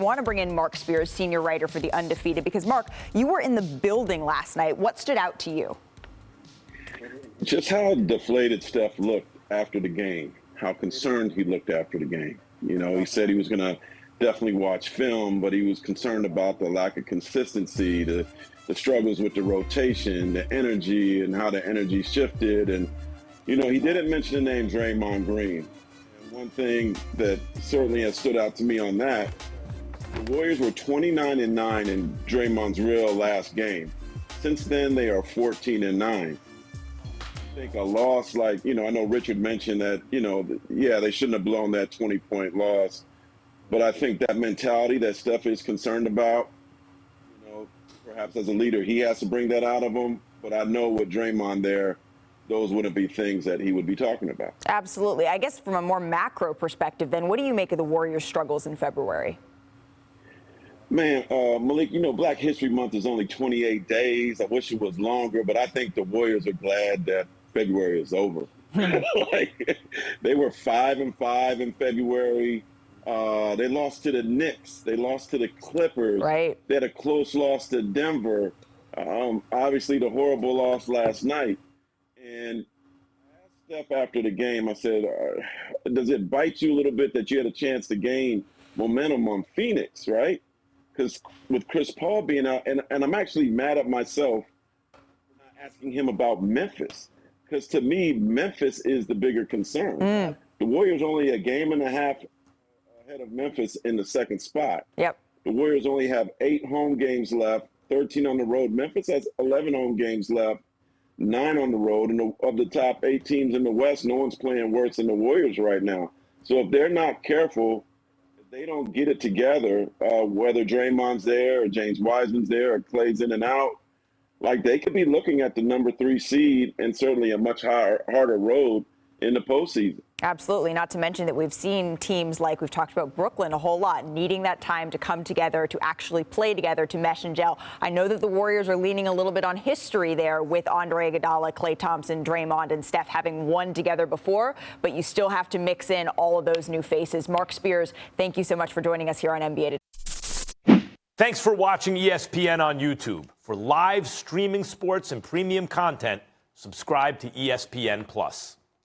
want to bring in Marc Spears, senior writer for The Undefeated, because, Marc, you were in the building last night. What stood out to you? Just how deflated Steph looked after the game, how concerned he looked after the game. You know, he said he was going to definitely watch film, but he was concerned about the lack of consistency, the struggles with the rotation, the energy, and how the energy shifted. And, you know, he didn't mention the name Draymond Green. And one thing that certainly has stood out to me on that, the Warriors were 29-9 in Draymond's real last game. Since then, they are 14-9. I think a loss like, you know, I know Richard mentioned that, you know, yeah, they shouldn't have blown that 20-point loss. But I think that mentality that Steph is concerned about, you know, perhaps as a leader, he has to bring that out of him. But I know with Draymond there, those wouldn't be things that he would be talking about. Absolutely. I guess from a more macro perspective, then, what do you make of the Warriors' struggles in February? Man, Malik, you know, Black History Month is only 28 days. I wish it was longer, but I think the Warriors are glad that February is over. Like, they were 5-5 in February. They lost to the Knicks. They lost to the Clippers. Right. They had a close loss to Denver. Obviously, the horrible loss last night. And I asked Steph after the game, I said, does it bite you a little bit that you had a chance to gain momentum on Phoenix, right? Because with Chris Paul being out, and I'm actually mad at myself for not asking him about Memphis. Because to me, Memphis is the bigger concern. The Warriors only a game and a half ahead of Memphis in the second spot. Yep. The Warriors only have 8 home games left, 13 on the road. Memphis has 11 home games left, 9 on the road. And of the top 8 teams in the West, no one's playing worse than the Warriors right now. So if they're not careful, if they don't get it together, whether Draymond's there or James Wiseman's there or Clay's in and out, like, they could be looking at the number 3 seed and certainly a much harder road in the postseason. Absolutely. Not to mention that we've seen teams like we've talked about Brooklyn a whole lot, needing that time to come together, to actually play together, to mesh and gel. I know that the Warriors are leaning a little bit on history there with Andre Iguodala, Klay Thompson, Draymond, and Steph having won together before, but you still have to mix in all of those new faces. Marc Spears, thank you so much for joining us here on NBA Today. Thanks for watching ESPN on YouTube. For live streaming sports and premium content, subscribe to ESPN+.